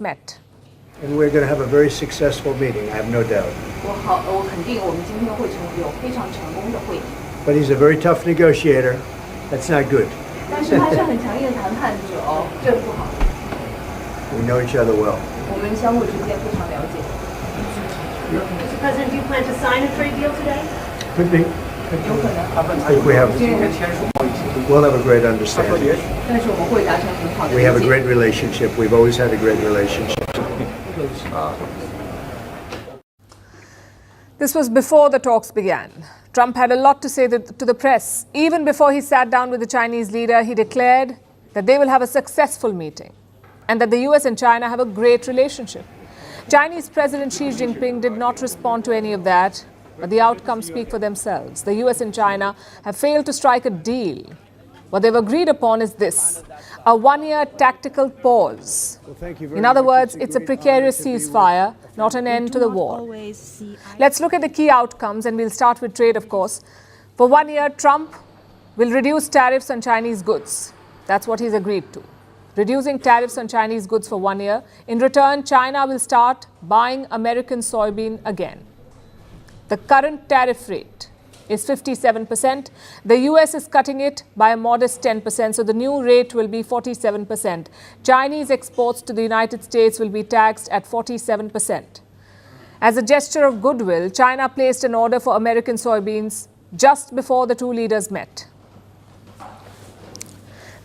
met. And we're going to have a very successful meeting, I have no doubt. But he's a very tough negotiator. That's not good. We know each other well. Mr. President, do you plan to sign a trade deal today? Could be. I think we'll have a great understanding. We have a great relationship. We've always had a great relationship. This was before the talks began. Trump had a lot to say to the press. Even before he sat down with the Chinese leader, he declared that they will have a successful meeting and that the US and China have a great relationship. Chinese President Xi Jinping did not respond to any of that, but the outcomes speak for themselves. The US and China have failed to strike a deal. What they've agreed upon is this: a one-year tactical pause. In other words, it's a precarious ceasefire, not an end to the war. Let's look at the key outcomes, and we'll start with trade, of course. For 1 year, Trump will reduce tariffs on Chinese goods. That's what he's agreed to. Reducing tariffs on Chinese goods for 1 year. In return, China will start buying American soybean again. The current tariff rate is 57%. The US is cutting it by a modest 10%, so the new rate will be 47%. Chinese exports to the United States will be taxed at 47%. As a gesture of goodwill, China placed an order for American soybeans just before the two leaders met.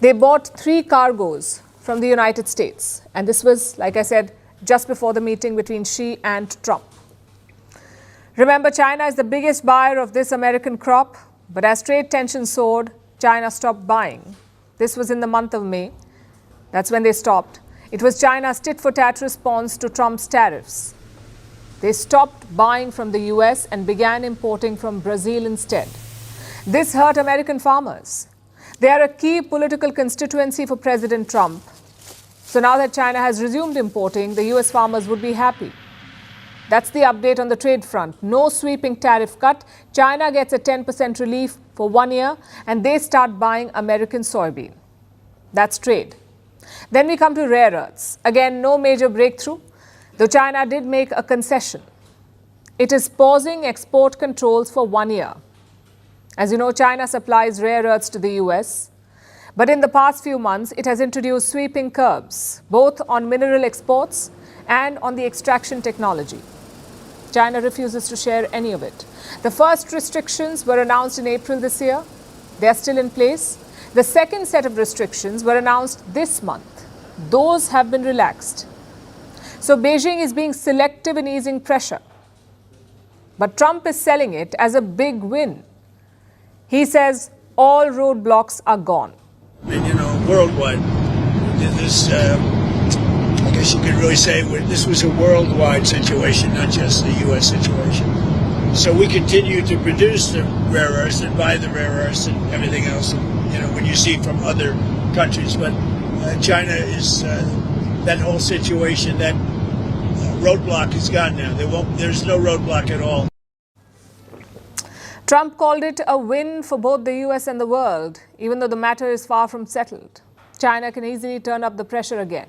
They bought 3 cargoes from the United States, and this was, like I said, just before the meeting between Xi and Trump. Remember, China is the biggest buyer of this American crop, but as trade tensions soared, China stopped buying. This was in the month of May. That's when they stopped. It was China's tit-for-tat response to Trump's tariffs. They stopped buying from the US and began importing from Brazil instead. This hurt American farmers. They are a key political constituency for President Trump. So now that China has resumed importing, the US farmers would be happy. That's the update on the trade front. No sweeping tariff cut. China gets a 10% relief for 1 year, and they start buying American soybean. That's trade. Then we come to rare earths. Again, no major breakthrough, though China did make a concession. It is pausing export controls for 1 year. As you know, China supplies rare earths to the US, but in the past few months, it has introduced sweeping curbs, both on mineral exports and on the extraction technology. China refuses to share any of it. The first restrictions were announced in April this year. They are still in place. The second set of restrictions were announced this month. Those have been relaxed. So Beijing is being selective in easing pressure. But Trump is selling it as a big win. He says all roadblocks are gone. And, worldwide, this, I guess you could really say this was a worldwide situation, not just the U.S. situation. So we continue to produce the rare earths and buy the rare earths and everything else, when you see from other countries. But China is, that whole situation, that roadblock is gone now. There's no roadblock at all. Trump called it a win for both the US and the world, even though the matter is far from settled. China can easily turn up the pressure again.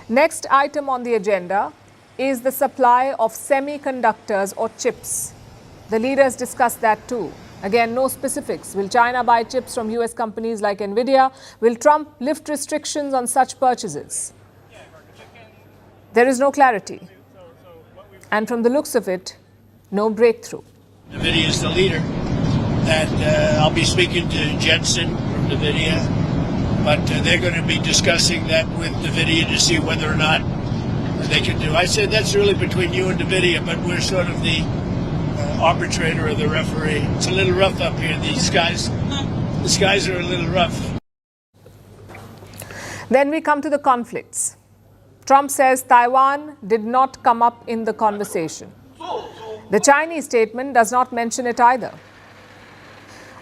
Next item on the agenda is the supply of semiconductors or chips. The leaders discussed that too. Again, no specifics. Will China buy chips from US companies like Nvidia? Will Trump lift restrictions on such purchases? There is no clarity. And from the looks of it, no breakthrough. NVIDIA is the leader, and I'll be speaking to Jensen from NVIDIA, but they're going to be discussing that with NVIDIA to see whether or not they can do. I said that's really between you and NVIDIA, but we're sort of the arbitrator or the referee. It's a little rough up here. The skies are a little rough. Then we come to the conflicts. Trump says Taiwan did not come up in the conversation. The Chinese statement does not mention it either.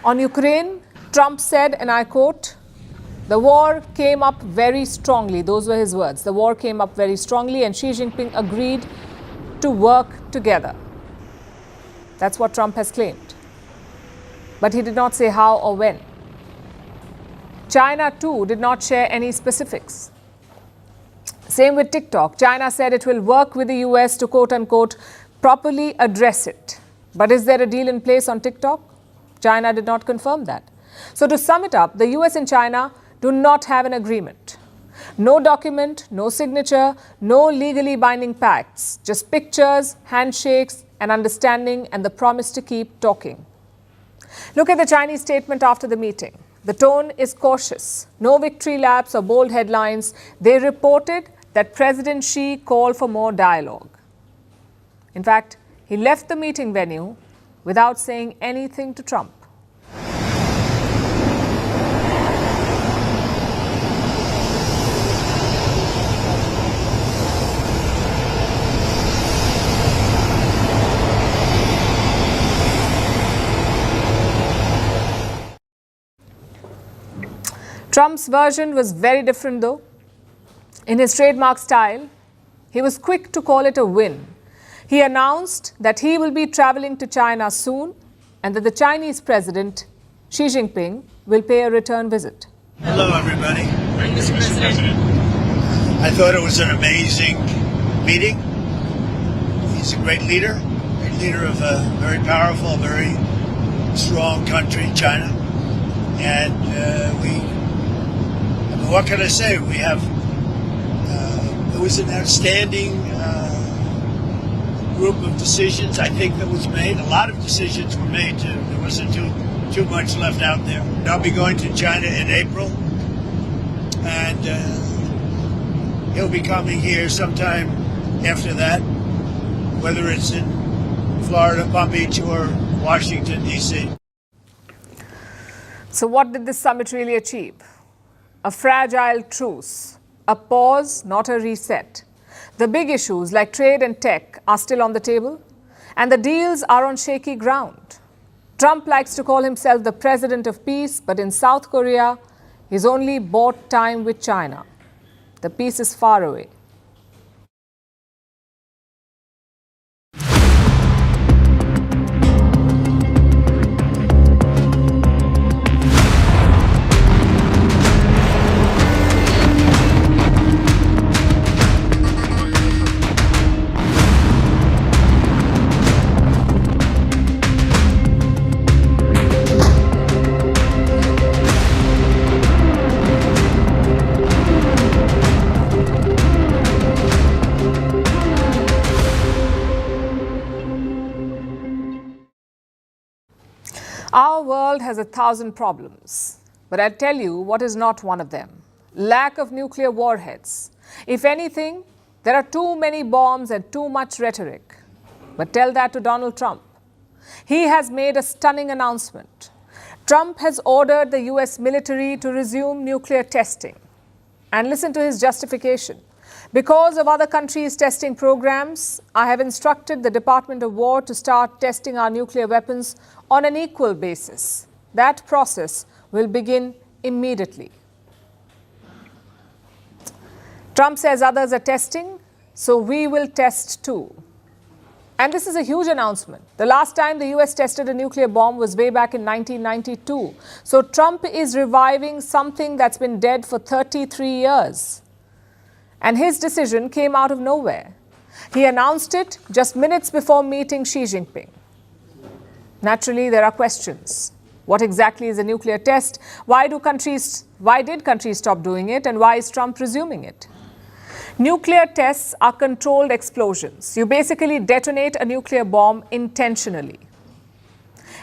On Ukraine, Trump said, and I quote, "The war came up very strongly." Those were his words. The war came up very strongly, and Xi Jinping agreed to work together. That's what Trump has claimed. But he did not say how or when. China, too, did not share any specifics. Same with TikTok. China said it will work with the US to quote-unquote properly address it. But is there a deal in place on TikTok? China did not confirm that. So to sum it up, the US and China do not have an agreement. No document, no signature, no legally binding pacts, just pictures, handshakes, and understanding and the promise to keep talking. Look at the Chinese statement after the meeting. The tone is cautious. No victory laps or bold headlines. They reported that President Xi called for more dialogue. In fact, he left the meeting venue without saying anything to Trump. Trump's version was very different though. In his trademark style, he was quick to call it a win. He announced that he will be traveling to China soon and that the Chinese president, Xi Jinping, will pay a return visit. Hello, everybody. Mr. President. I thought it was an amazing meeting. He's a great leader of a very powerful, very strong country, China. And what can I say? We have, it was an outstanding group of decisions, I think, that was made. A lot of decisions were made, too. There wasn't too much left out there. I'll be going to China in April, and he'll be coming here sometime after that, whether it's in Florida, Palm Beach, or Washington, D.C. So what did this summit really achieve? A fragile truce, a pause, not a reset. The big issues like trade and tech are still on the table, and the deals are on shaky ground. Trump likes to call himself the president of peace, but in South Korea, he's only bought time with China. The peace is far away. Our world has 1,000 problems, but I'll tell you what is not one of them. Lack of nuclear warheads. If anything, there are too many bombs and too much rhetoric. But tell that to Donald Trump. He has made a stunning announcement. Trump has ordered the US military to resume nuclear testing. And listen to his justification. Because of other countries' testing programs, I have instructed the Department of War to start testing our nuclear weapons on an equal basis. That process will begin immediately. Trump says others are testing, so we will test too. And this is a huge announcement. The last time the US tested a nuclear bomb was way back in 1992. So Trump is reviving something that's been dead for 33 years. And his decision came out of nowhere. He announced it just minutes before meeting Xi Jinping. Naturally, there are questions. What exactly is a nuclear test? Why did countries stop doing it? And why is Trump resuming it? Nuclear tests are controlled explosions. You basically detonate a nuclear bomb intentionally.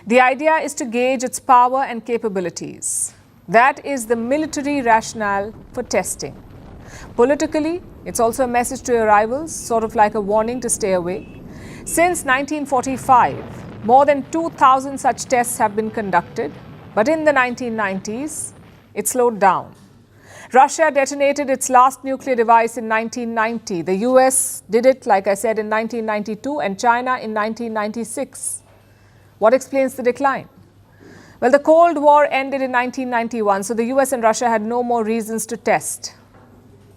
The idea is to gauge its power and capabilities. That is the military rationale for testing. Politically, it's also a message to your rivals, sort of like a warning to stay away. Since 1945, more than 2,000 such tests have been conducted, but in the 1990s, it slowed down. Russia detonated its last nuclear device in 1990. The US did it, like I said, in 1992 and China in 1996. What explains the decline? Well, the Cold War ended in 1991, so the US and Russia had no more reasons to test.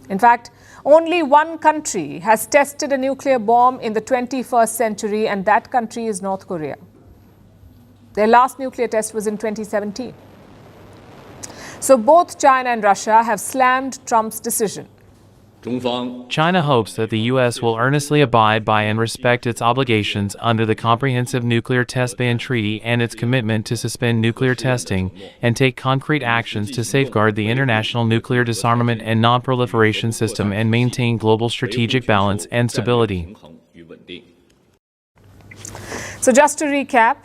In fact, only one country has tested a nuclear bomb in the 21st century, and that country is North Korea. Their last nuclear test was in 2017. So both China and Russia have slammed Trump's decision. China hopes that the U.S. will earnestly abide by and respect its obligations under the Comprehensive Nuclear Test Ban Treaty and its commitment to suspend nuclear testing and take concrete actions to safeguard the international nuclear disarmament and non-proliferation system and maintain global strategic balance and stability. So just to recap,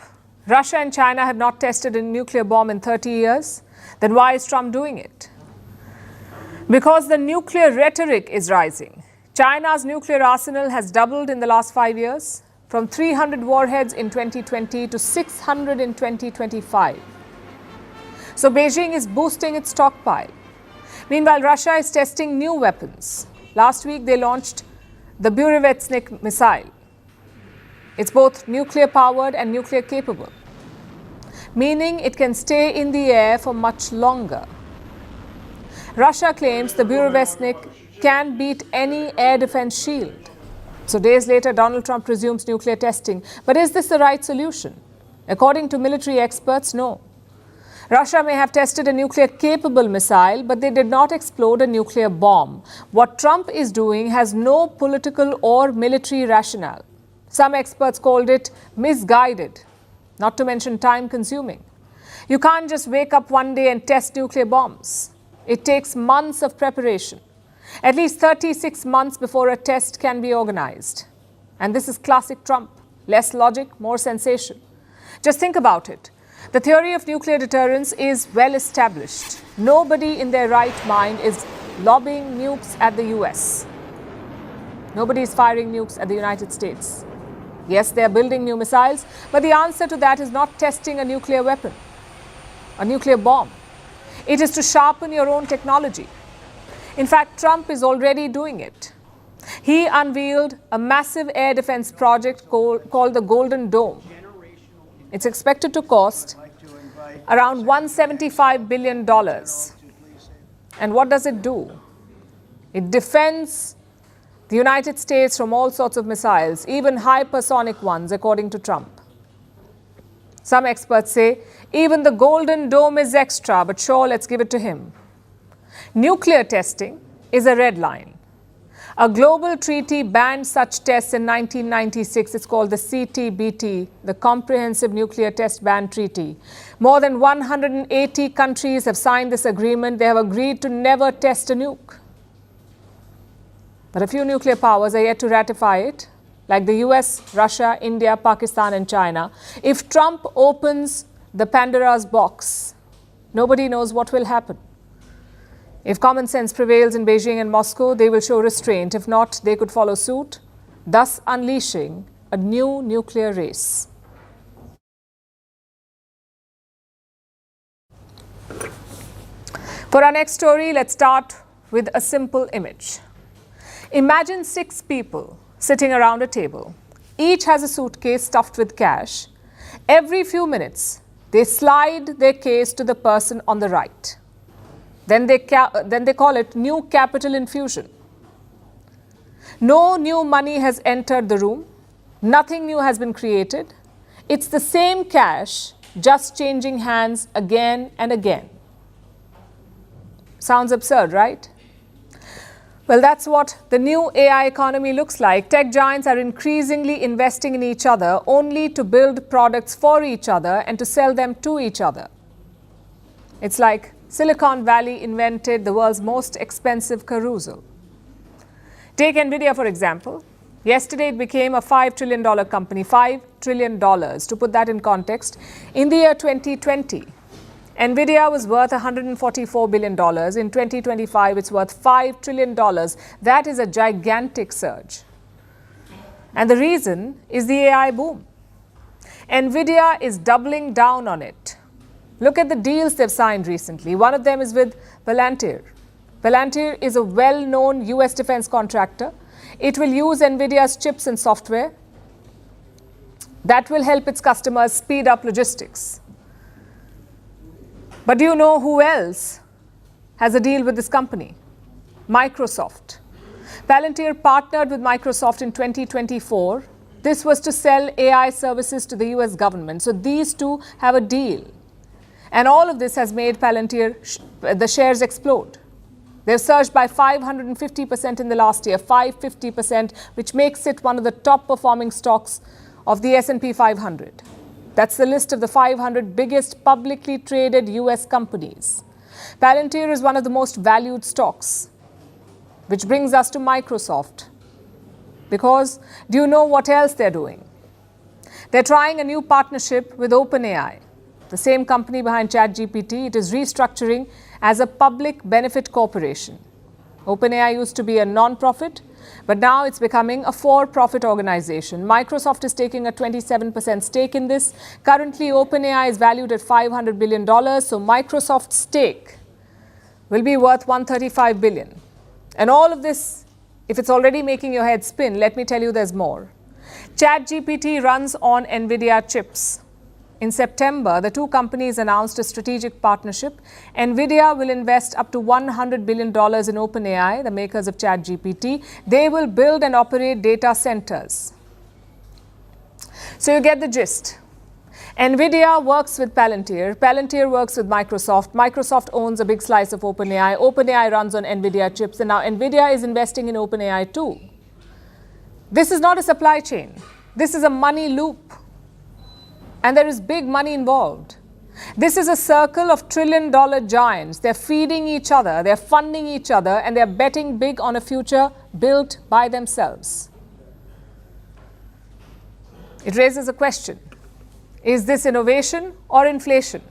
Russia and China have not tested a nuclear bomb in 30 years. Then why is Trump doing it? Because the nuclear rhetoric is rising. China's nuclear arsenal has doubled in the last 5 years, from 300 warheads in 2020 to 600 in 2025. So Beijing is boosting its stockpile. Meanwhile, Russia is testing new weapons. Last week, they launched the Burevestnik missile. It's both nuclear-powered and nuclear-capable, meaning it can stay in the air for much longer. Russia claims the Burevestnik can beat any air defense shield. So days later, Donald Trump resumes nuclear testing. But is this the right solution? According to military experts, no. Russia may have tested a nuclear-capable missile, but they did not explode a nuclear bomb. What Trump is doing has no political or military rationale. Some experts called it misguided, not to mention time-consuming. You can't just wake up one day and test nuclear bombs. It takes months of preparation, at least 36 months before a test can be organized. And this is classic Trump. Less logic, more sensation. Just think about it. The theory of nuclear deterrence is well established. Nobody in their right mind is lobbing nukes at the US. Nobody is firing nukes at the United States. Yes, they are building new missiles, but the answer to that is not testing a nuclear weapon, a nuclear bomb. It is to sharpen your own technology. In fact, Trump is already doing it. He unveiled a massive air defense project called the Golden Dome. It's expected to cost around $175 billion. And what does it do? It defends the United States from all sorts of missiles, even hypersonic ones, according to Trump. Some experts say even the Golden Dome is extra, but sure, let's give it to him. Nuclear testing is a red line. A global treaty banned such tests in 1996. It's called the CTBT, the Comprehensive Nuclear Test Ban Treaty. More than 180 countries have signed this agreement. They have agreed to never test a nuke. But a few nuclear powers are yet to ratify it, like the US, Russia, India, Pakistan, and China. If Trump opens the Pandora's box, nobody knows what will happen. If common sense prevails in Beijing and Moscow, they will show restraint. If not, they could follow suit, thus unleashing a new nuclear race. For our next story, let's start with a simple image. Imagine 6 people sitting around a table. Each has a suitcase stuffed with cash. Every few minutes, they slide their case to the person on the right. Then they call it new capital infusion. No new money has entered the room. Nothing new has been created. It's the same cash, just changing hands again and again. Sounds absurd, right? Well, that's what the new AI economy looks like. Tech giants are increasingly investing in each other only to build products for each other and to sell them to each other. It's like Silicon Valley invented the world's most expensive carousel. Take NVIDIA, for example. Yesterday, it became a $5 trillion company, $5 trillion. To put that in context, in the year 2020, NVIDIA was worth $144 billion. In 2025, it's worth $5 trillion. That is a gigantic surge. And the reason is the AI boom. NVIDIA is doubling down on it. Look at the deals they've signed recently. One of them is with Palantir. Palantir is a well-known US defense contractor. It will use NVIDIA's chips and software. That will help its customers speed up logistics. But do you know who else has a deal with this company? Microsoft. Palantir partnered with Microsoft in 2024. This was to sell AI services to the US government. So these two have a deal. And all of this has made Palantir, the shares explode. They've surged by 550% in the last year, 550%, which makes it one of the top performing stocks of the S&P 500. That's the list of the 500 biggest publicly traded US companies. Palantir is one of the most valued stocks, which brings us to Microsoft. Because do you know what else they're doing? They're trying a new partnership with OpenAI, the same company behind ChatGPT. It is restructuring as a public benefit corporation. OpenAI used to be a non-profit, but now it's becoming a for-profit organization. Microsoft is taking a 27% stake in this. Currently, OpenAI is valued at $500 billion, so Microsoft's stake will be worth $135 billion. And all of this, if it's already making your head spin, let me tell you there's more. ChatGPT runs on NVIDIA chips. In September, the two companies announced a strategic partnership. NVIDIA will invest up to $100 billion in OpenAI, the makers of ChatGPT. They will build and operate data centers. So you get the gist. NVIDIA works with Palantir. Palantir works with Microsoft. Microsoft owns a big slice of OpenAI. OpenAI runs on NVIDIA chips. And now NVIDIA is investing in OpenAI too. This is not a supply chain. This is a money loop. And there is big money involved. This is a circle of trillion-dollar giants. They're feeding each other, they're funding each other, and they're betting big on a future built by themselves. It raises a question. Is this innovation or inflation?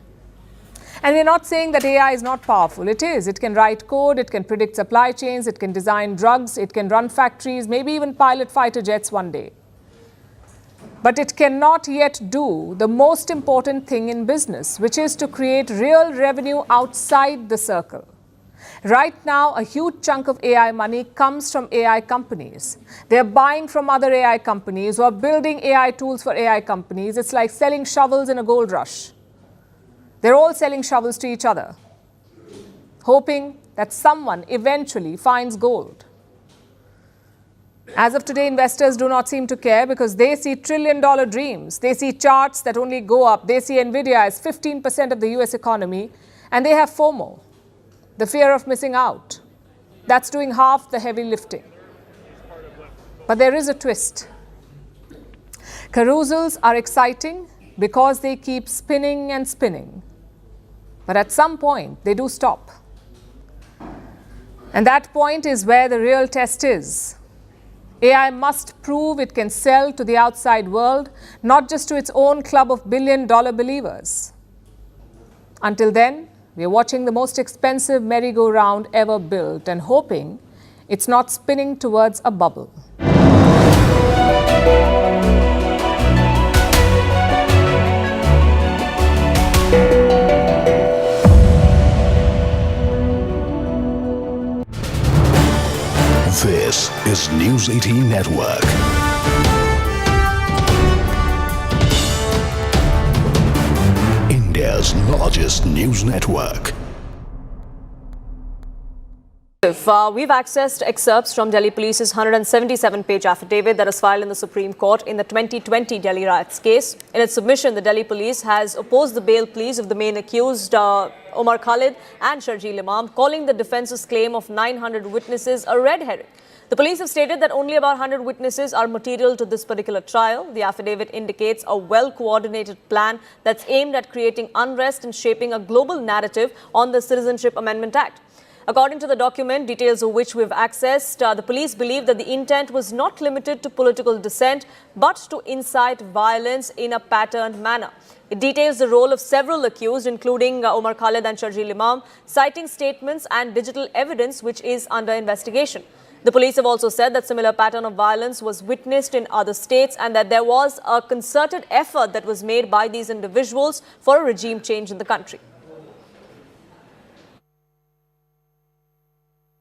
And we're not saying that AI is not powerful. It is. It can write code, it can predict supply chains, it can design drugs, it can run factories, maybe even pilot fighter jets one day. But it cannot yet do the most important thing in business, which is to create real revenue outside the circle. Right now, a huge chunk of AI money comes from AI companies. They're buying from other AI companies or building AI tools for AI companies. It's like selling shovels in a gold rush. They're all selling shovels to each other, hoping that someone eventually finds gold. As of today, investors do not seem to care because they see trillion-dollar dreams. They see charts that only go up. They see NVIDIA as 15% of the US economy, and they have FOMO, the fear of missing out. That's doing half the heavy lifting. But there is a twist. Carousels are exciting because they keep spinning and spinning. But at some point, they do stop. And that point is where the real test is. AI must prove it can sell to the outside world, not just to its own club of billion-dollar believers. Until then, we are watching the most expensive merry-go-round ever built and hoping it's not spinning towards a bubble. This is News 18 Network. India's largest news network. We've accessed excerpts from Delhi Police's 177-page affidavit that was filed in the Supreme Court in the 2020 Delhi Riots case. In its submission, the Delhi Police has opposed the bail pleas of the main accused, Omar Khalid and Sharjeel Imam, calling the defense's claim of 900 witnesses a red herring. The police have stated that only about 100 witnesses are material to this particular trial. The affidavit indicates a well-coordinated plan that's aimed at creating unrest and shaping a global narrative on the Citizenship Amendment Act. According to the document, details of which we've accessed, the police believe that the intent was not limited to political dissent, but to incite violence in a patterned manner. It details the role of several accused, including Omar Khalid and Sharjeel Imam, citing statements and digital evidence which is under investigation. The police have also said that similar pattern of violence was witnessed in other states and that there was a concerted effort that was made by these individuals for a regime change in the country.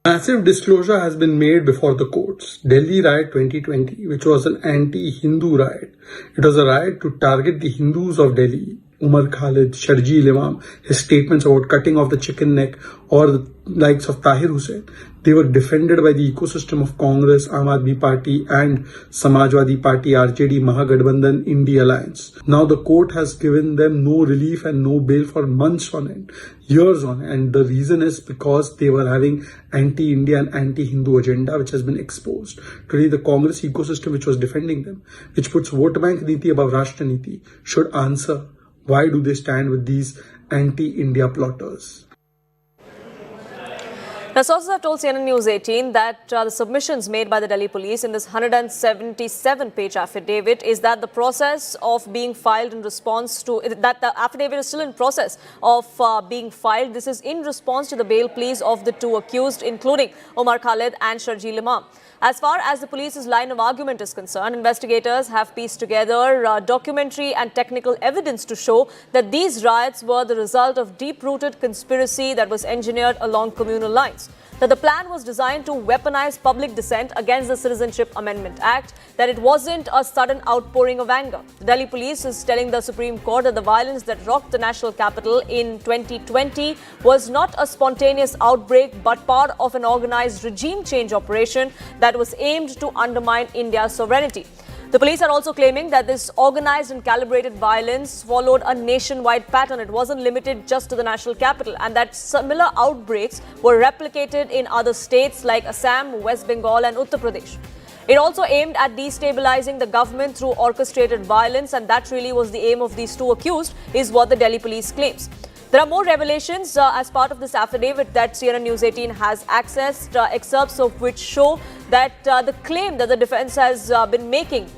Massive disclosure has been made before the courts. Delhi Riot 2020, which was an anti-Hindu riot. It was a riot to target the Hindus of Delhi. Umar Khalid, Sharjeel Imam, his statements about cutting off the chicken neck, or the likes of Tahir Hussain, they were defended by the ecosystem of Congress, Aam Aadmi Party and Samajwadi Party, RJD, Mahagathbandhan, India Alliance. Now the court has given them no relief and no bail for months on end, years on end. And the reason is because they were having anti-India and anti-Hindu agenda, which has been exposed. Today the Congress ecosystem, which was defending them, which puts vote bank niti above Rashtra niti, should answer why do they stand with these anti-India plotters. Now, sources have told CNN News 18 that the submissions made by the Delhi police in this 177-page affidavit is that the process of being filed in response to that the affidavit is still in process of being filed. This is in response to the bail pleas of the two accused, including Umar Khalid and Sharjeel Imam. As far as the police's line of argument is concerned, investigators have pieced together documentary and technical evidence to show that these riots were the result of deep-rooted conspiracy that was engineered along communal lines. That the plan was designed to weaponize public dissent against the Citizenship Amendment Act, that it wasn't a sudden outpouring of anger. The Delhi police is telling the Supreme Court that the violence that rocked the national capital in 2020 was not a spontaneous outbreak but part of an organized regime change operation that was aimed to undermine India's sovereignty. The police are also claiming that this organized and calibrated violence followed a nationwide pattern. It wasn't limited just to the national capital, and that similar outbreaks were replicated in other states like Assam, West Bengal and Uttar Pradesh. It also aimed at destabilizing the government through orchestrated violence, and that really was the aim of these two accused, is what the Delhi police claims. There are more revelations as part of this affidavit that CNN News 18 has accessed, excerpts of which show that the claim that the defense has been making,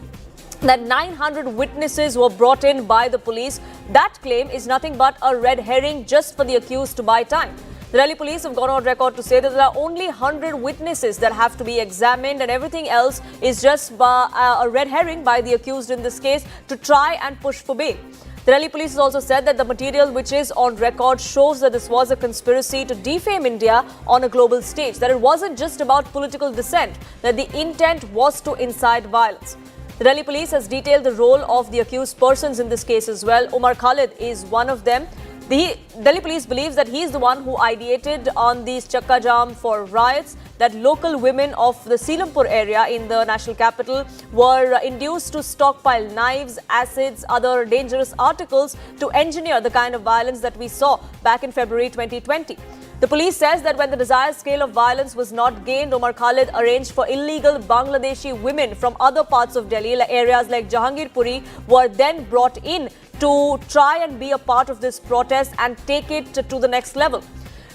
that 900 witnesses were brought in by the police, that claim is nothing but a red herring just for the accused to buy time. The Delhi police have gone on record to say that there are only 100 witnesses that have to be examined, and everything else is just a red herring by the accused in this case to try and push for bail. The Delhi police has also said that the material which is on record shows that this was a conspiracy to defame India on a global stage, that it wasn't just about political dissent, that the intent was to incite violence. The Delhi police has detailed the role of the accused persons in this case as well. Umar Khalid is one of them. The Delhi police believes that he is the one who ideated on these chakka jam for riots, that local women of the Selampur area in the national capital were induced to stockpile knives, acids, other dangerous articles to engineer the kind of violence that we saw back in February 2020. The police says that when the desired scale of violence was not gained, Umar Khalid arranged for illegal Bangladeshi women from other parts of Delhi, areas like Jahangirpuri, were then brought in to try and be a part of this protest and take it to the next level.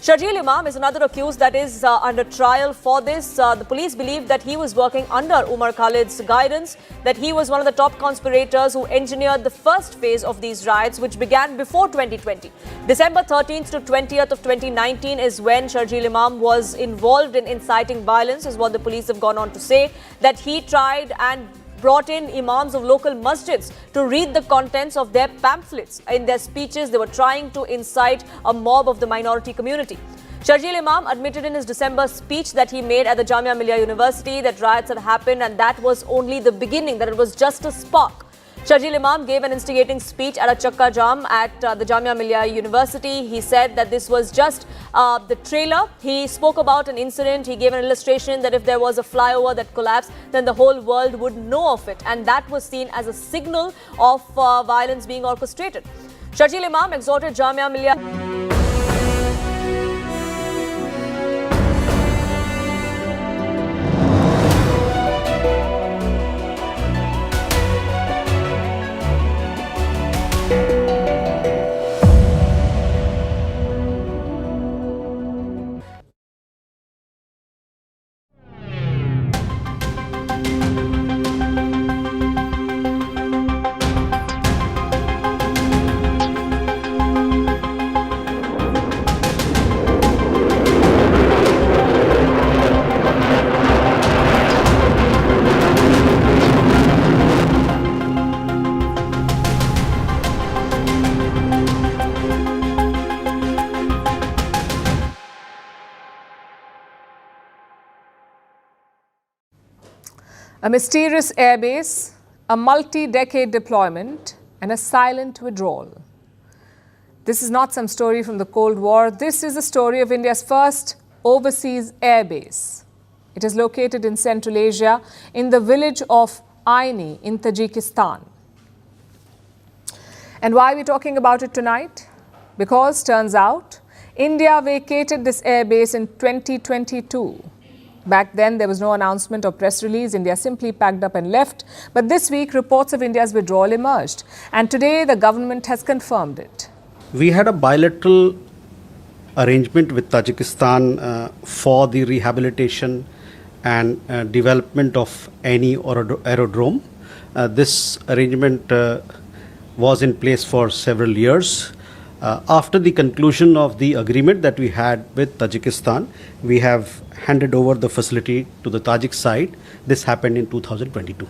Sharjeel Imam is another accused that is under trial for this. The police believe that he was working under Umar Khalid's guidance, that he was one of the top conspirators who engineered the first phase of these riots, which began before 2020. December 13th to 20th of 2019 is when Sharjeel Imam was involved in inciting violence, is what the police have gone on to say, that he tried and brought in imams of local masjids to read the contents of their pamphlets. In their speeches, they were trying to incite a mob of the minority community. Sharjeel Imam admitted in his December speech that he made at the Jamia Millia University that riots had happened, and that was only the beginning, that it was just a spark. Sharjeel Imam gave an instigating speech at a chakka jam at the Jamia Millia University. He said that this was just the trailer. He spoke about an incident. He gave an illustration that if there was a flyover that collapsed, then the whole world would know of it. And that was seen as a signal of violence being orchestrated. Sharjeel Imam exhorted Jamia Millia. A mysterious airbase, a multi-decade deployment, and a silent withdrawal. This is not some story from the Cold War. This is the story of India's first overseas air base. It is located in Central Asia in the village of Aini in Tajikistan. And why are we talking about it tonight? Because turns out India vacated this air base in 2022. Back then, there was no announcement or press release. India simply packed up and left. But this week, reports of India's withdrawal emerged. And today, the government has confirmed it. We had a bilateral arrangement with Tajikistan for the rehabilitation and development of any aerodrome. This arrangement was in place for several years. After the conclusion of the agreement that we had with Tajikistan, we have handed over the facility to the Tajik side. This happened in 2022.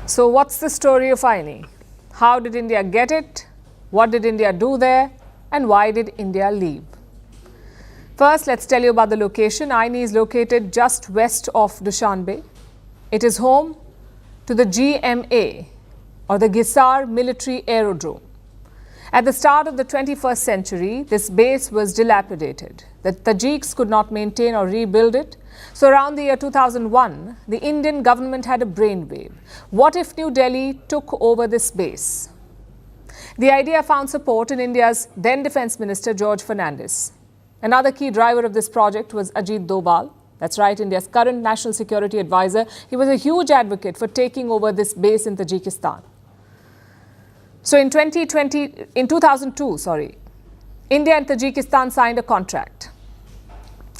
So what's the story of Aini? How did India get it? What did India do there? And why did India leave? First, let's tell you about the location. Aini is located just west of Dushanbe. It is home to the GMA, or the Gisar Military Aerodrome. At the start of the 21st century, this base was dilapidated. The Tajiks could not maintain or rebuild it. So around the year 2001, the Indian government had a brainwave. What if New Delhi took over this base? The idea found support in India's then Defence Minister George Fernandes. Another key driver of this project was Ajit Doval. That's right, India's current national security advisor. He was a huge advocate for taking over this base in Tajikistan. So in 2002, India and Tajikistan signed a contract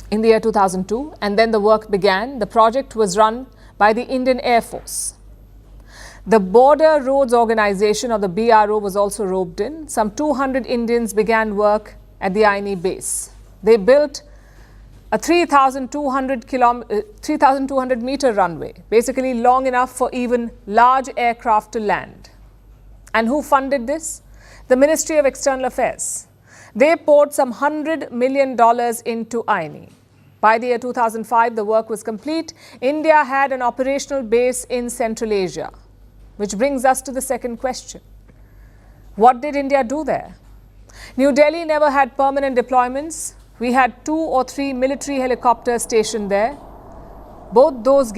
in the year 2002, and then the work began. The project was run by the Indian Air Force. The Border Roads Organization, or the BRO, was also roped in. Some 200 Indians began work at the Aini base. They built a 3,200 meter runway, basically long enough for even large aircraft to land. And who funded this? The Ministry of External Affairs. They poured some $100 million into Aini. By the year 2005, the work was complete. India had an operational base in Central Asia, which brings us to the second question. What did India do there? New Delhi never had permanent deployments. We had 2 or 3 military helicopters stationed there. Both those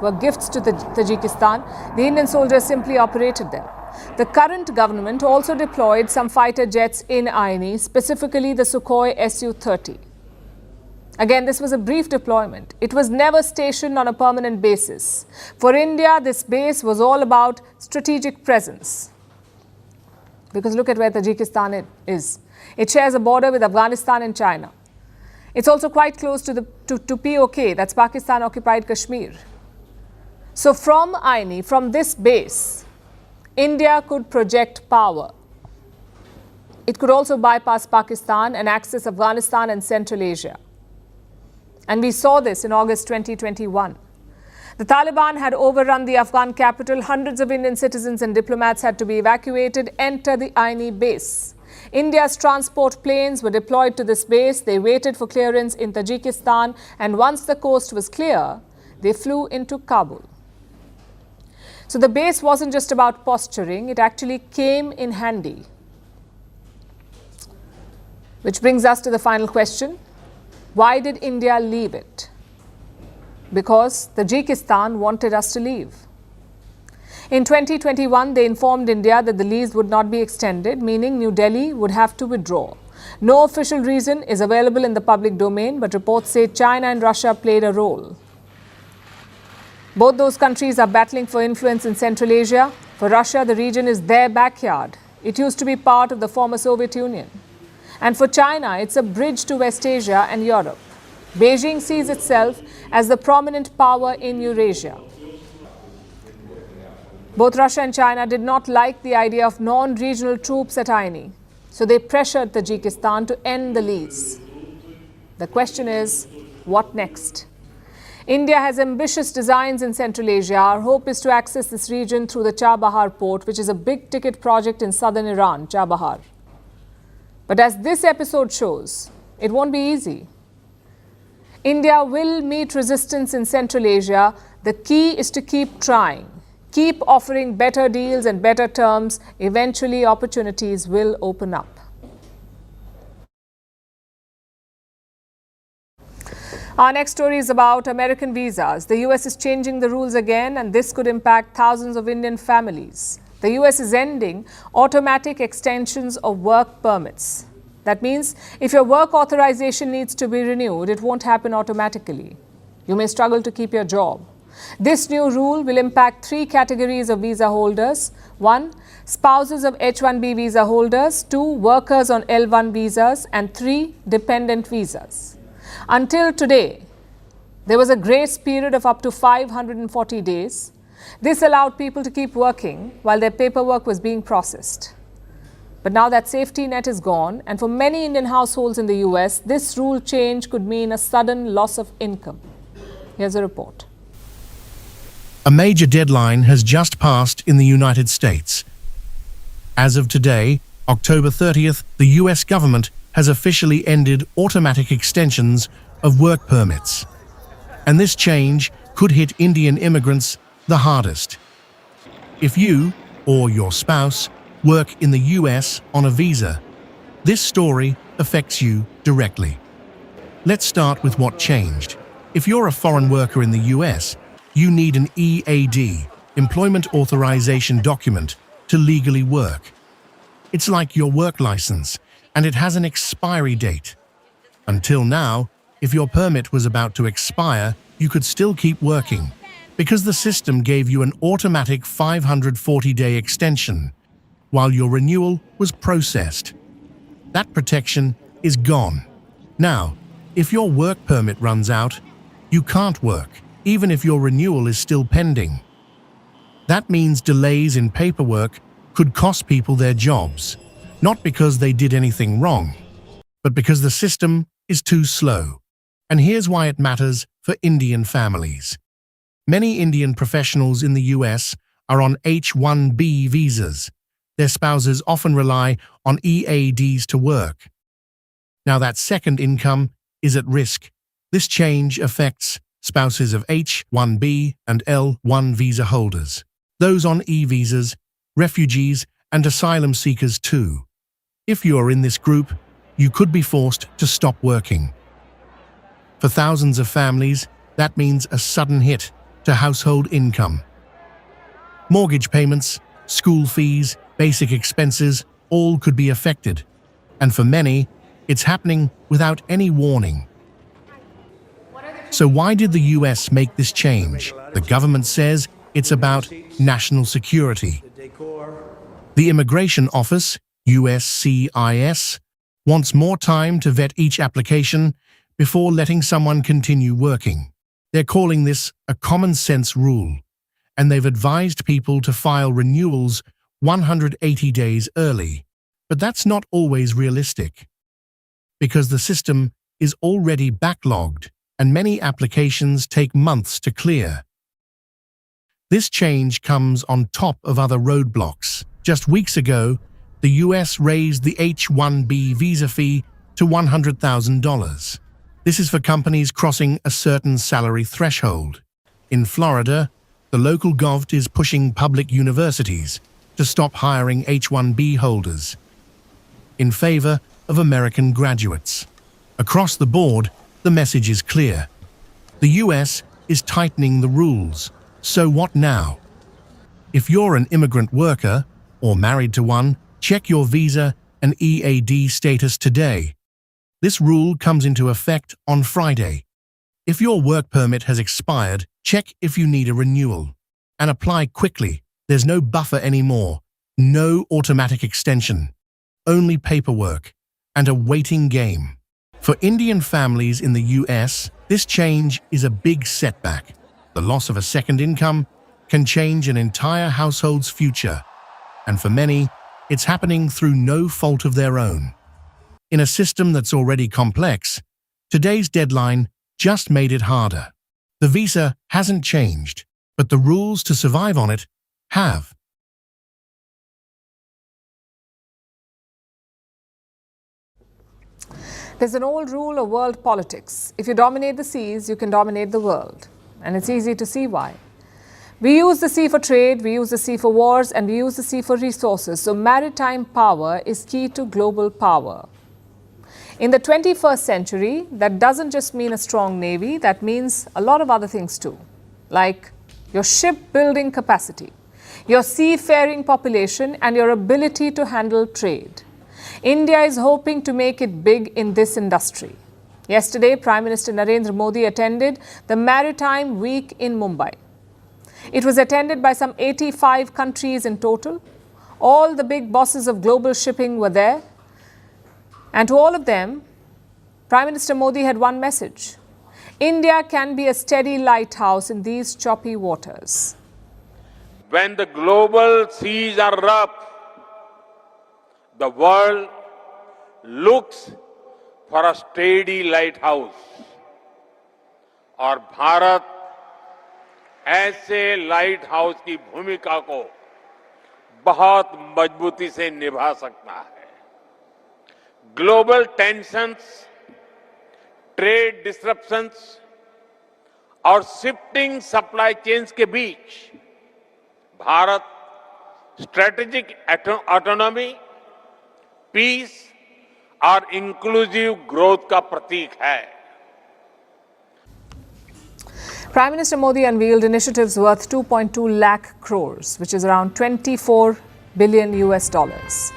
were gifts to Tajikistan. The Indian soldiers simply operated them. The current government also deployed some fighter jets in Aini, specifically the Sukhoi Su-30. Again, this was a brief deployment. It was never stationed on a permanent basis. For India, this base was all about strategic presence. Because look at where Tajikistan is. It shares a border with Afghanistan and China. It's also quite close to POK, that's Pakistan-occupied Kashmir. So from Aini, from this base, India could project power. It could also bypass Pakistan and access Afghanistan and Central Asia. And we saw this in August 2021. The Taliban had overrun the Afghan capital. Hundreds of Indian citizens and diplomats had to be evacuated, enter the Aini base. India's transport planes were deployed to this base. They waited for clearance in Tajikistan, and once the coast was clear, they flew into Kabul. So the base wasn't just about posturing, it actually came in handy. Which brings us to the final question. Why did India leave it? Because Tajikistan wanted us to leave. In 2021, they informed India that the lease would not be extended, meaning New Delhi would have to withdraw. No official reason is available in the public domain, but reports say China and Russia played a role. Both those countries are battling for influence in Central Asia. For Russia, the region is their backyard. It used to be part of the former Soviet Union. And for China, it's a bridge to West Asia and Europe. Beijing sees itself as the prominent power in Eurasia. Both Russia and China did not like the idea of non-regional troops at Aini, so they pressured Tajikistan to end the lease. The question is, what next? India has ambitious designs in Central Asia. Our hope is to access this region through the Chabahar port, which is a big-ticket project in southern Iran, Chabahar. But as this episode shows, it won't be easy. India will meet resistance in Central Asia. The key is to keep trying. keep offering better deals and better terms, eventually opportunities will open up. Our next story is about American visas. The US is changing the rules again, and this could impact thousands of Indian families. The US is ending automatic extensions of work permits. That means if your work authorization needs to be renewed, it won't happen automatically. You may struggle to keep your job. This new rule will impact 3 categories of visa holders. 1, spouses of H-1B visa holders. 2, workers on L-1 visas. And 3, dependent visas. Until today, there was a grace period of up to 540 days. This allowed people to keep working while their paperwork was being processed. But now that safety net is gone, and for many Indian households in the US, this rule change could mean a sudden loss of income. Here's a report. A major deadline has just passed in the United States. As of today, October 30th, the US government has officially ended automatic extensions of work permits. And this change could hit Indian immigrants the hardest. If you or your spouse work in the US on a visa, this story affects you directly. Let's start with what changed. If you're a foreign worker in the US, you need an EAD, Employment Authorization Document, to legally work. It's like your work license, and it has an expiry date. Until now, if your permit was about to expire, you could still keep working, because the system gave you an automatic 540-day extension, while your renewal was processed. That protection is gone. Now, if your work permit runs out, you can't work, even if your renewal is still pending. That means delays in paperwork could cost people their jobs, not because they did anything wrong, but because the system is too slow. And here's why it matters for Indian families. Many Indian professionals in the US are on H-1B visas. Their spouses often rely on EADs to work. Now that second income is at risk. This change affects spouses of H-1B and L-1 visa holders, those on E-visas, refugees, and asylum seekers too. If you are in this group, you could be forced to stop working. For thousands of families, that means a sudden hit to household income. Mortgage payments, school fees, basic expenses, all could be affected. And for many, it's happening without any warning. So why did the US make this change? The government says it's about national security. The Immigration Office, USCIS, wants more time to vet each application before letting someone continue working. They're calling this a common sense rule, and they've advised people to file renewals 180 days early. But that's not always realistic, because the system is already backlogged and many applications take months to clear. This change comes on top of other roadblocks. Just weeks ago, the US raised the H-1B visa fee to $100,000. This is for companies crossing a certain salary threshold. In Florida, the local govt is pushing public universities to stop hiring H-1B holders in favor of American graduates. Across the board, the message is clear. The US is tightening the rules. So what now? If you're an immigrant worker or married to one, check your visa and EAD status today. This rule comes into effect on Friday. If your work permit has expired, check if you need a renewal. And apply quickly. There's no buffer anymore. No automatic extension. Only paperwork and a waiting game. For Indian families in the US, this change is a big setback. The loss of a second income can change an entire household's future. And for many, it's happening through no fault of their own. In a system that's already complex, today's deadline just made it harder. The visa hasn't changed, but the rules to survive on it have. There's an old rule of world politics. If you dominate the seas, you can dominate the world. And it's easy to see why. We use the sea for trade, we use the sea for wars, and we use the sea for resources. So maritime power is key to global power. In the 21st century, that doesn't just mean a strong navy, that means a lot of other things too, like your shipbuilding capacity, your seafaring population, and your ability to handle trade. India is hoping to make it big in this industry. Yesterday, Prime Minister Narendra Modi attended the Maritime Week in Mumbai. It was attended by some 85 countries in total. All the big bosses of global shipping were there. And to all of them, Prime Minister Modi had one message. India can be a steady lighthouse in these choppy waters. When the global seas are rough, the world looks for a steady lighthouse. और भारत ऐसे light house की भूमिका को बहुत मजबूती से निभा सकता है। ग्लोबल टेंशन्स, ट्रेड डिसरप्शंस और शिफ्टिंग सप्लाई चेन्स के बीच भारत स्ट्रेटेजिक ऑटोनॉमी, पीस और इंक्लूसिव ग्रोथ का प्रतीक है। Prime Minister Modi unveiled initiatives worth 2.2 lakh crores, which is around 24 billion US dollars.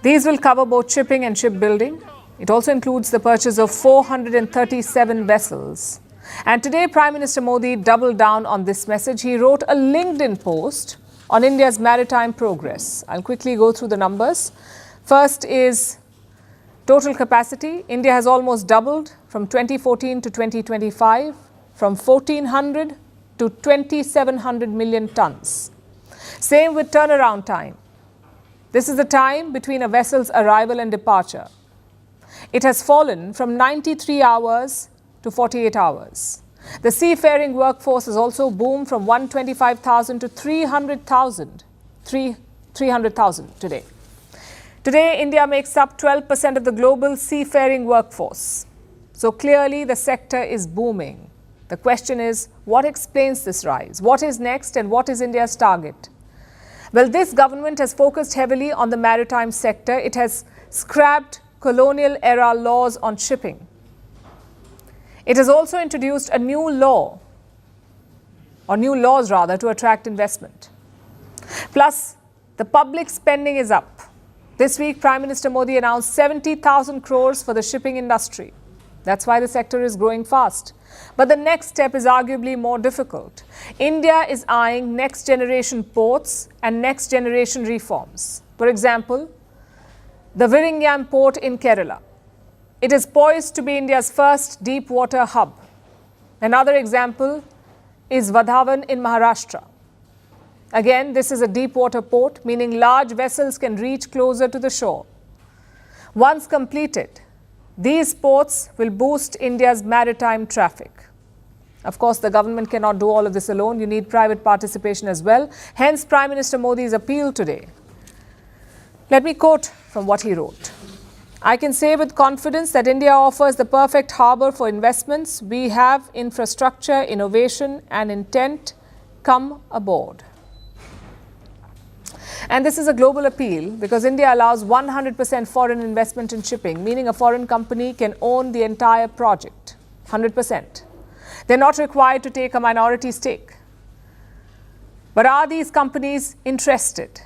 These will cover both shipping and shipbuilding. It also includes the purchase of 437 vessels. And today, Prime Minister Modi doubled down on this message. He wrote a LinkedIn post on India's maritime progress. I'll quickly go through the numbers. First is total capacity. India has almost doubled from 2014 to 2025. From 1,400 to 2,700 million tons. Same with turnaround time. This is the time between a vessel's arrival and departure. It has fallen from 93 hours to 48 hours. The seafaring workforce has also boomed from 125,000 to 300,000 today. Today, India makes up 12% of the global seafaring workforce. So clearly, the sector is booming. The question is, what explains this rise? What is next and what is India's target? Well, this government has focused heavily on the maritime sector. It has scrapped colonial-era laws on shipping. It has also introduced a new law, or new laws rather, to attract investment. Plus, the public spending is up. This week, Prime Minister Modi announced 70,000 crores for the shipping industry. That's why the sector is growing fast. But the next step is arguably more difficult. India is eyeing next-generation ports and next-generation reforms. For example, the Viringyam port in Kerala. It is poised to be India's first deep-water hub. Another example is Vadhavan in Maharashtra. Again, this is a deep-water port, meaning large vessels can reach closer to the shore. Once completed, these ports will boost India's maritime traffic. Of course, the government cannot do all of this alone. You need private participation as well. Hence, Prime Minister Modi's appeal today. Let me quote from what he wrote. I can say with confidence that India offers the perfect harbour for investments. We have infrastructure, innovation and intent. Come aboard. And this is a global appeal because India allows 100% foreign investment in shipping, meaning a foreign company can own the entire project, 100%. They're not required to take a minority stake. But are these companies interested?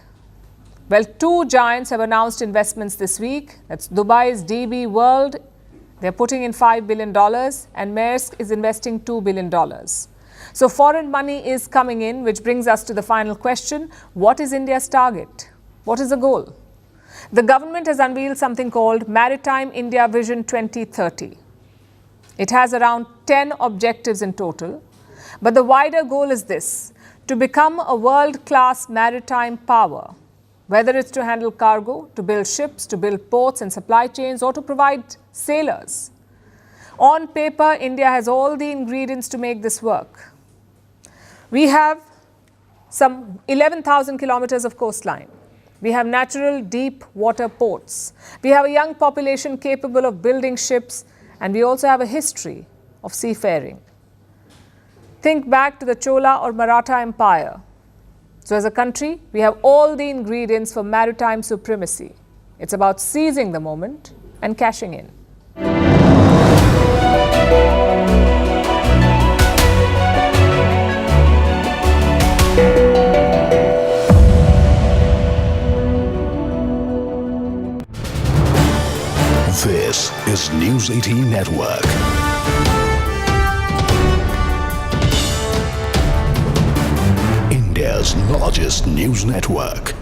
Well, two giants have announced investments this week. That's Dubai's DB World. They're putting in $5 billion and Maersk is investing $2 billion. So foreign money is coming in, which brings us to the final question. What is India's target? What is the goal? The government has unveiled something called Maritime India Vision 2030. It has around 10 objectives in total. But the wider goal is this, to become a world-class maritime power, whether it's to handle cargo, to build ships, to build ports and supply chains, or to provide sailors. On paper, India has all the ingredients to make this work. We have some 11,000 kilometers of coastline. We have natural deep water ports. We have a young population capable of building ships, and we also have a history of seafaring. Think back to the Chola or Maratha Empire. So as a country, we have all the ingredients for maritime supremacy. It's about seizing the moment and cashing in. This is News 18 Network. India's largest news network.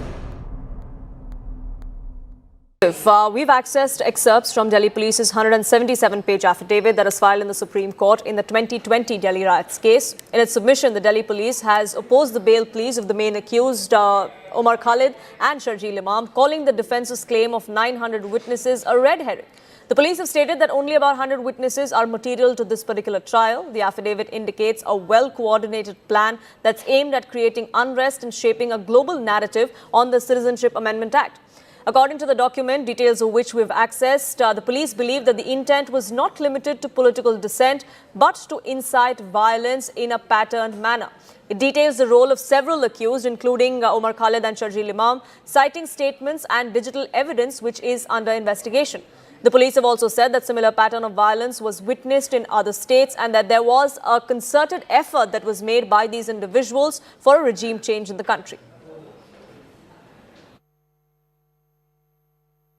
We've accessed excerpts from Delhi Police's 177-page affidavit that was filed in the Supreme Court in the 2020 Delhi Riots case. In its submission, the Delhi Police has opposed the bail pleas of the main accused, Omar Khalid and Sharjeel Imam, calling the defence's claim of 900 witnesses a red herring. The police have stated that only about 100 witnesses are material to this particular trial. The affidavit indicates a well-coordinated plan that's aimed at creating unrest and shaping a global narrative on the Citizenship Amendment Act. According to the document, details of which we've accessed, the police believe that the intent was not limited to political dissent, but to incite violence in a patterned manner. It details the role of several accused, including Omar Khalid and Sharjeel Imam, citing statements and digital evidence which is under investigation. The police have also said that similar pattern of violence was witnessed in other states and that there was a concerted effort that was made by these individuals for a regime change in the country.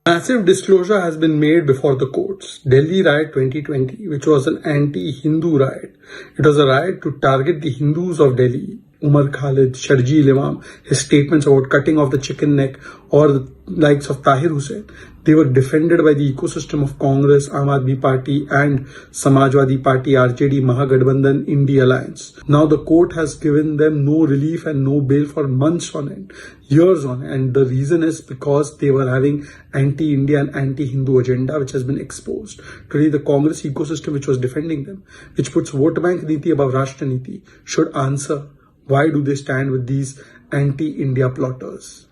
Massive disclosure has been made before the courts. Delhi Riot 2020, which was an anti-Hindu riot. It was a riot to target the Hindus of Delhi. Umar Khalid, Sharjeel Imam, his statements about cutting off the chicken neck, or the likes of Tahir Hussain, they were defended by the ecosystem of Congress, Aam Aadmi Party and Samajwadi Party, RJD, Mahagathbandhan, India Alliance. Now the court has given them no relief and no bail for months on end, years on end. And the reason is because they were having anti-India and anti-Hindu agenda which has been exposed. Today the Congress ecosystem which was defending them, which puts vote bank niti above Rashtra niti, should answer why do they stand with these anti-India plotters.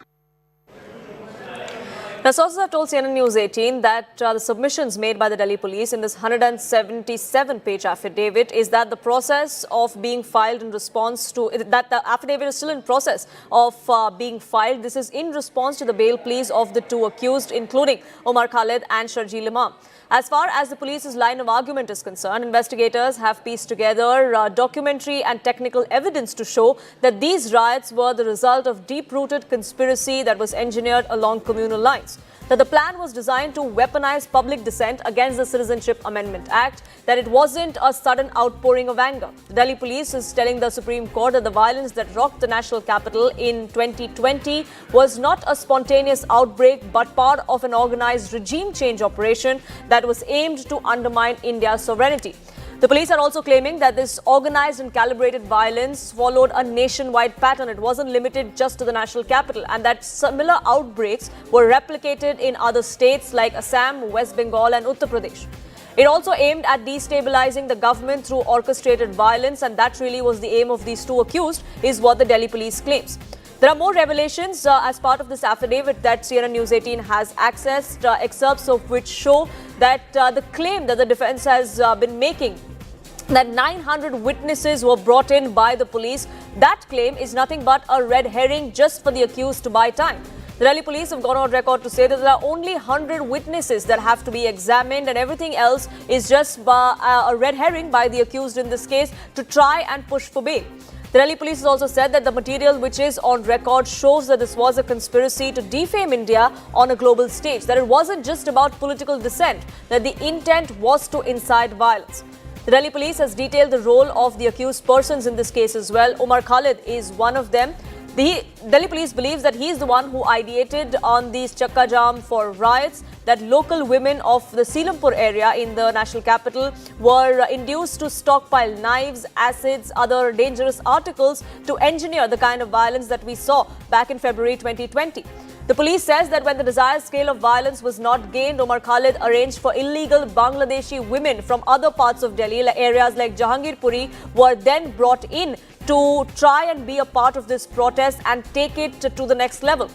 Now, sources have told CNN News 18 that the submissions made by the Delhi police in this 177-page affidavit is that the process of being filed in response to that the affidavit is still in process of being filed. This is in response to the bail pleas of the two accused, including Omar Khalid and Sharjeel Imam. As far as the police's line of argument is concerned, investigators have pieced together documentary and technical evidence to show that these riots were the result of deep-rooted conspiracy that was engineered along communal lines. That the plan was designed to weaponize public dissent against the Citizenship Amendment Act, that it wasn't a sudden outpouring of anger. The Delhi police is telling the Supreme Court that the violence that rocked the national capital in 2020 was not a spontaneous outbreak but part of an organized regime change operation that was aimed to undermine India's sovereignty. The police are also claiming that this organized and calibrated violence followed a nationwide pattern. It wasn't limited just to the national capital, and that similar outbreaks were replicated in other states like Assam, West Bengal and Uttar Pradesh. It also aimed at destabilizing the government through orchestrated violence, and that really was the aim of these two accused, is what the Delhi police claims. There are more revelations as part of this affidavit that CNN News 18 has accessed, excerpts of which show that the claim that the defense has been making that 900 witnesses were brought in by the police, that claim is nothing but a red herring just for the accused to buy time. The Delhi police have gone on record to say that there are only 100 witnesses that have to be examined and everything else is just a red herring by the accused in this case to try and push for bail. The Delhi police has also said that the material which is on record shows that this was a conspiracy to defame India on a global stage, that it wasn't just about political dissent, that the intent was to incite violence. The Delhi police has detailed the role of the accused persons in this case as well. Omar Khalid is one of them. The Delhi police believes that he is the one who ideated on these chakka jam for riots, that local women of the Seelampur area in the national capital were induced to stockpile knives, acids, other dangerous articles to engineer the kind of violence that we saw back in February 2020. The police says that when the desired scale of violence was not gained, Omar Khalid arranged for illegal Bangladeshi women from other parts of Delhi, areas like Jahangirpuri, were then brought in to try and be a part of this protest and take it to the next level.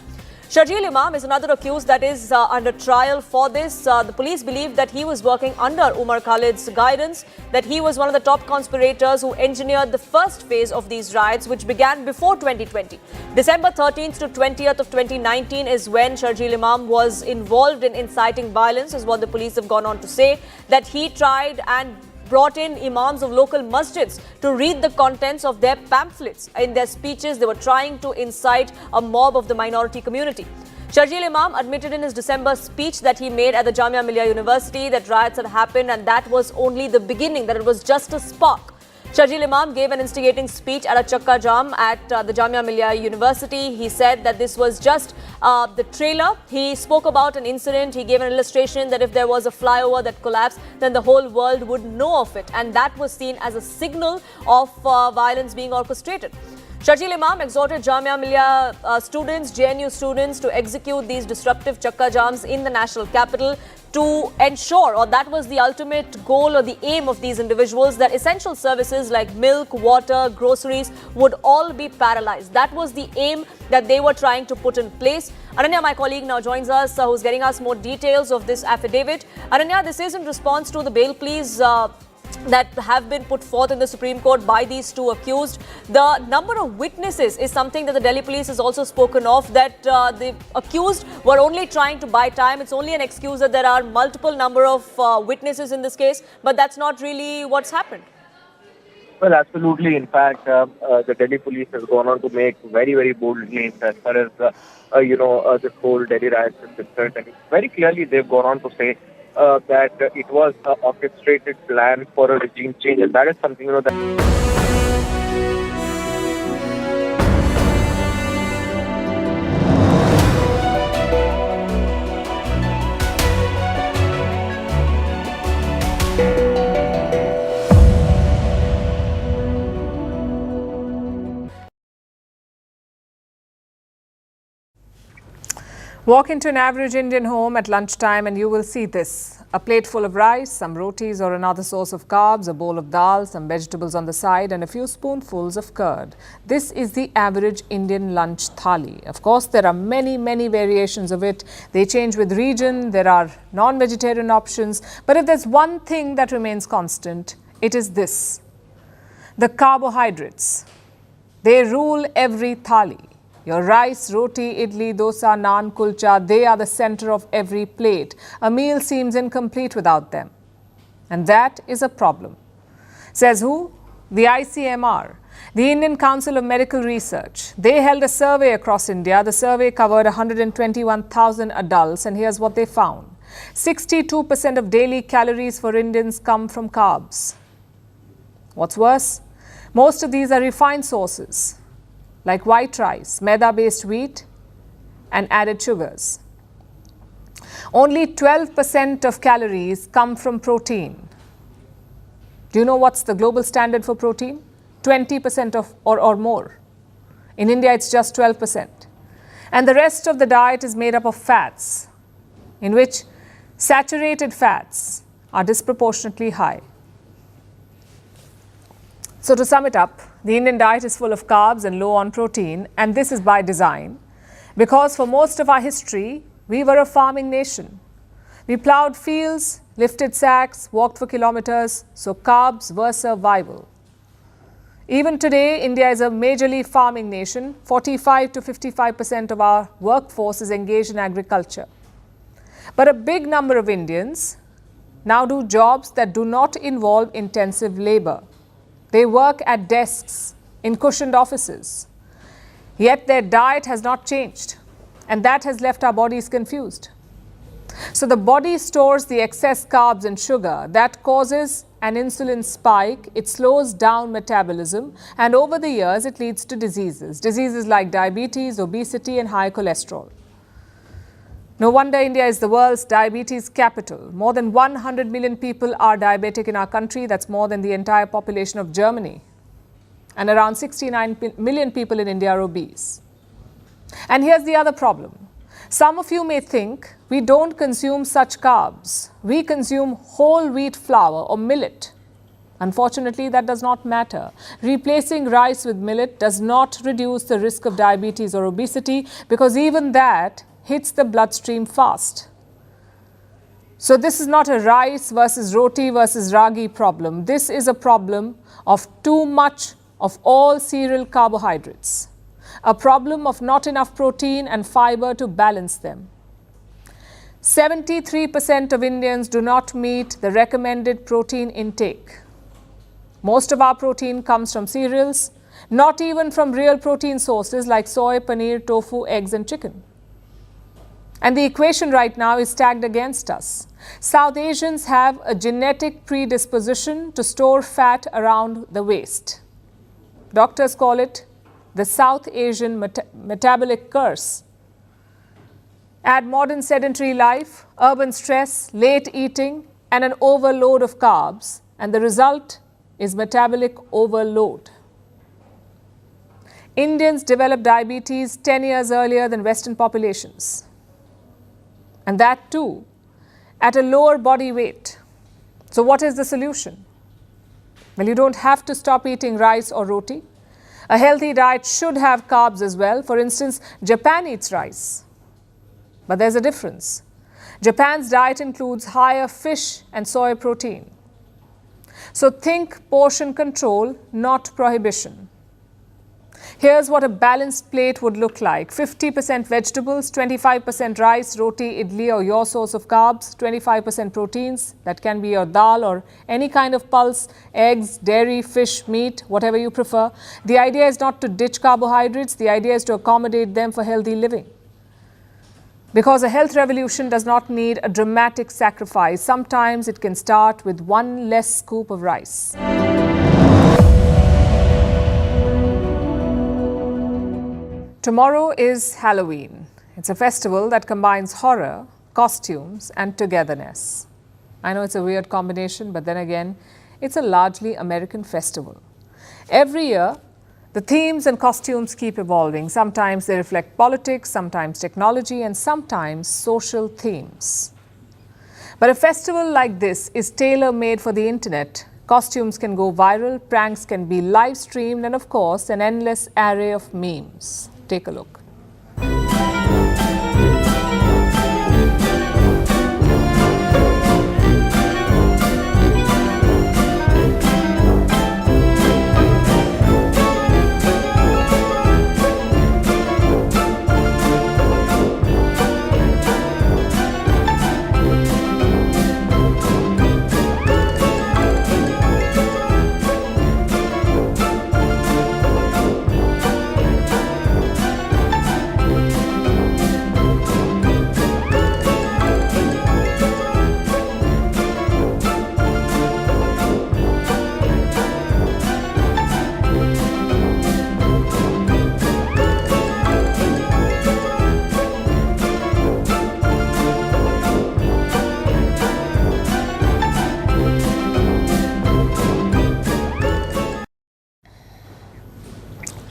Sharjeel Imam is another accused that is under trial for this. The police believe that he was working under Umar Khalid's guidance, that he was one of the top conspirators who engineered the first phase of these riots, which began before 2020. December 13th to 20th of 2019 is when Sharjeel Imam was involved in inciting violence, is what the police have gone on to say, that he tried and brought in imams of local masjids to read the contents of their pamphlets. In their speeches, they were trying to incite a mob of the minority community. Sharjeel Imam admitted in his December speech that he made at the Jamia Millia University that riots had happened and that was only the beginning, that it was just a spark. Sharjeel Imam gave an instigating speech at a Chakka Jam at the Jamia Millia University. He said that this was just the trailer. He spoke about an incident. He gave an illustration that if there was a flyover that collapsed, then the whole world would know of it. And that was seen as a signal of violence being orchestrated. Sharjeel Imam exhorted Jamia Millia students, JNU students, to execute these disruptive Chakka Jams in the national capital to ensure, or that was the ultimate goal or the aim of these individuals, that essential services like milk, water, groceries would all be paralyzed. That was the aim that they were trying to put in place. Ananya, my colleague, now joins us, who's getting us more details of this affidavit. Ananya, this is in response to the bail pleas that have been put forth in the Supreme Court by these two accused. The number of witnesses is something that the Delhi police has also spoken of, that the accused were only trying to buy time. It's only an excuse that there are multiple number of witnesses in this case, but that's not really what's happened. Well, absolutely. In fact, the Delhi police has gone on to make very, very bold claims as far as, this whole Delhi riot is concerned. And very clearly, they've gone on to say that it was an orchestrated plan for a regime change, and that is something that. Walk into an average Indian home at lunchtime and you will see this. A plate full of rice, some rotis or another source of carbs, a bowl of dal, some vegetables on the side and a few spoonfuls of curd. This is the average Indian lunch thali. Of course, there are many variations of it. They change with region. There are non-vegetarian options. But if there's one thing that remains constant, it is this. The carbohydrates. They rule every thali. Your rice, roti, idli, dosa, naan, kulcha, they are the center of every plate. A meal seems incomplete without them. And that is a problem. Says who? The ICMR, the Indian Council of Medical Research. They held a survey across India. The survey covered 121,000 adults, and here's what they found. 62% of daily calories for Indians come from carbs. What's worse? Most of these are refined sources, like white rice, maida-based wheat, and added sugars. Only 12% of calories come from protein. Do you know what's the global standard for protein? 20% or more. In India, it's just 12%. And the rest of the diet is made up of fats, in which saturated fats are disproportionately high. So to sum it up, the Indian diet is full of carbs and low on protein, and this is by design, because for most of our history, we were a farming nation. We plowed fields, lifted sacks, walked for kilometers, so carbs were survival. Even today, India is a majorly farming nation. 45 to 55% of our workforce is engaged in agriculture. But a big number of Indians now do jobs that do not involve intensive labor. They work at desks in cushioned offices. Yet their diet has not changed, and that has left our bodies confused. So the body stores the excess carbs and sugar. That causes an insulin spike. It slows down metabolism, and over the years it leads to diseases. Diseases like diabetes, obesity, and high cholesterol. No wonder India is the world's diabetes capital. More than 100 million people are diabetic in our country. That's more than the entire population of Germany. And around 69 million people in India are obese. And here's the other problem. Some of you may think we don't consume such carbs. We consume whole wheat flour or millet. Unfortunately, that does not matter. Replacing rice with millet does not reduce the risk of diabetes or obesity because even that hits the bloodstream fast. So this is not a rice versus roti versus ragi problem. This is a problem of too much of all cereal carbohydrates, a problem of not enough protein and fiber to balance them. 73% of Indians do not meet the recommended protein intake. Most of our protein comes from cereals, not even from real protein sources like soy, paneer, tofu, eggs and chicken. And the equation right now is stacked against us. South Asians have a genetic predisposition to store fat around the waist. Doctors call it the South Asian metabolic curse. Add modern sedentary life, urban stress, late eating, and an overload of carbs, and the result is metabolic overload. Indians develop diabetes 10 years earlier than Western populations. And that too, at a lower body weight. So what is the solution? Well, you don't have to stop eating rice or roti. A healthy diet should have carbs as well. For instance, Japan eats rice. But there's a difference. Japan's diet includes higher fish and soy protein. So think portion control, not prohibition. Here's what a balanced plate would look like. 50% vegetables, 25% rice, roti, idli or your source of carbs, 25% proteins. That can be your dal or any kind of pulse, eggs, dairy, fish, meat, whatever you prefer. The idea is not to ditch carbohydrates. The idea is to accommodate them for healthy living. Because a health revolution does not need a dramatic sacrifice. Sometimes it can start with one less scoop of rice. Tomorrow is Halloween. It's a festival that combines horror, costumes, and togetherness. I know it's a weird combination, but then again, it's a largely American festival. Every year, the themes and costumes keep evolving. Sometimes they reflect politics, sometimes technology, and sometimes social themes. But a festival like this is tailor-made for the internet. Costumes can go viral, pranks can be live streamed, and of course, an endless array of memes. Take a look.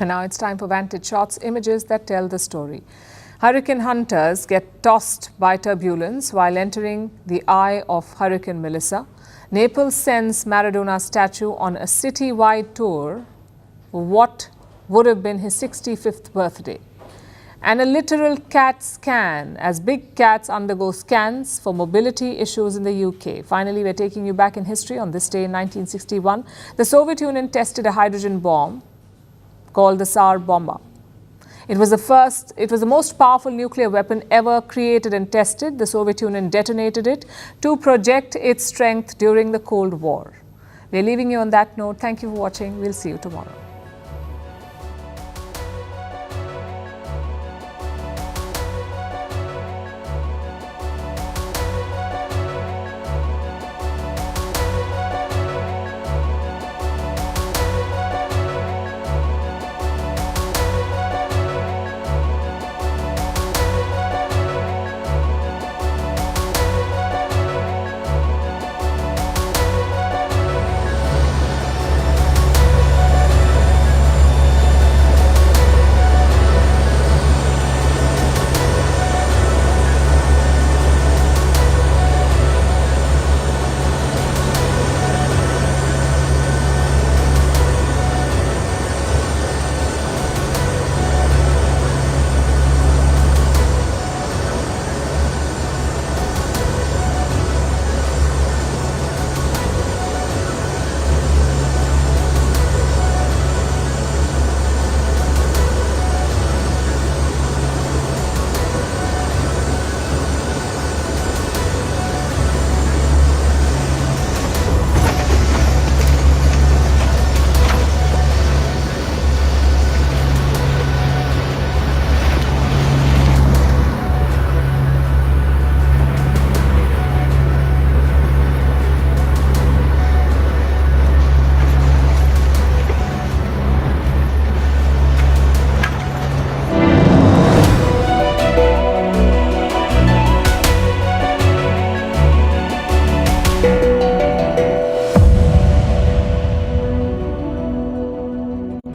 And now it's time for Vantage Shots, images that tell the story. Hurricane hunters get tossed by turbulence while entering the eye of Hurricane Melissa. Naples sends Maradona's statue on a city-wide tour for what would have been his 65th birthday. And a literal CAT scan as big cats undergo scans for mobility issues in the UK. Finally, we're taking you back in history. On this day in 1961, the Soviet Union tested a hydrogen bomb called the Tsar Bomba. It was the most powerful nuclear weapon ever created and tested. The Soviet Union detonated it to project its strength during the Cold War. We're leaving you on that note. Thank you for watching. We'll see you tomorrow.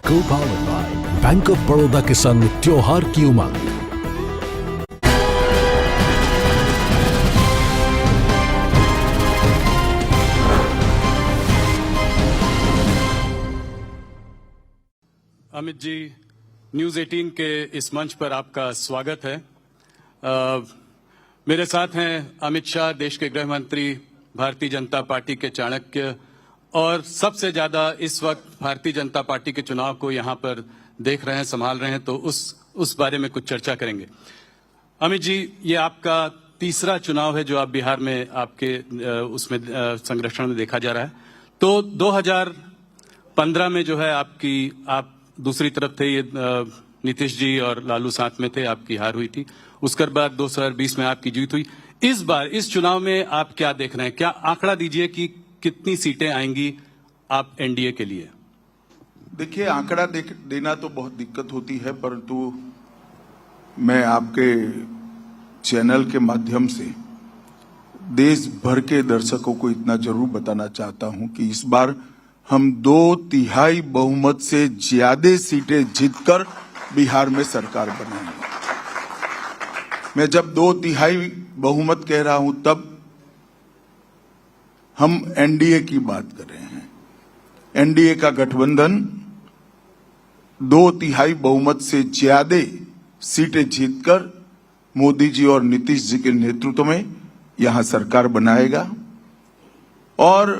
को powered by bank of Baroda के संग त्योहार की उमंग। Amit ji, news 18 के इस मंच पर आपका स्वागत है। मेरे साथ हैं अमित शाह, देश के गृह मंत्री, भारतीय जनता पार्टी के चाणक्य, और सबसे ज्यादा इस वक्त भारतीय जनता पार्टी के चुनाव को यहां पर देख रहे हैं, संभाल रहे हैं, तो उस बारे में कुछ चर्चा करेंगे। अमित जी, ये आपका तीसरा चुनाव है जो आप बिहार में आपके उसमें संरक्षण में देखा जा रहा है। तो 2015 में जो है आप दूसरी तरफ थे, ये नीतीश जी और लालू साथ में थे, आपकी हार हुई थी। उसके बाद 2020 में आपकी जीत हुई। इस बार इस चुनाव में आप क्या देख रहे हैं? क्या आंकड़ा दीजिए कि कितनी सीटें आएंगी आप एनडीए के लिए? देखिए, आंकड़ा देना तो बहुत दिक्कत होती है, परंतु मैं आपके चैनल के माध्यम से देश भर के दर्शकों को इतना जरूर बताना चाहता हूं कि इस बार हम 2/3 बहुमत से ज्यादा सीटें जीतकर बिहार में सरकार बनाएंगे। मैं जब 2/3 बहुमत कह रहा हूं तब हम एनडीए की बात कर रहे हैं। एनडीए का गठबंधन 2/3 बहुमत से ज्यादा सीटें जीतकर मोदी जी और नीतीश जी के नेतृत्व में यहां सरकार बनाएगा। और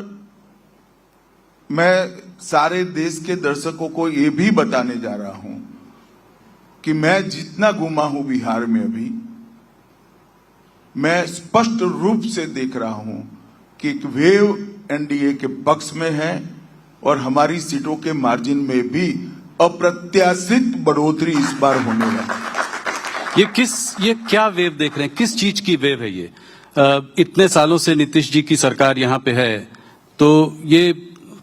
मैं सारे देश के दर्शकों को ये भी बताने जा रहा हूं कि मैं जितना घूमा हूं बिहार में अभी, मैं स्पष्ट रूप से देख रहा हूं कि एक वेव एनडीए के पक्ष में है और हमारी सीटों के मार्जिन में भी अप्रत्याशित बढ़ोतरी इस बार होने वाली। ये क्या वेव देख रहे हैं? किस चीज की वेव है ये? इतने सालों से नीतीश जी की सरकार यहाँ पे है, तो ये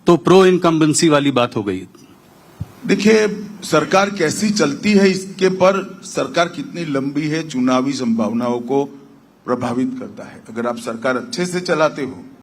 तो प्रो इनकम्बेंसी वाली बात हो गई। देखिए, सरकार कैसी चलती है इसके पर सरकार कितनी लंबी है चुनावी संभावनाओं को प्रभावित करता है। अगर आप सरकार अच्छे से चलाते हो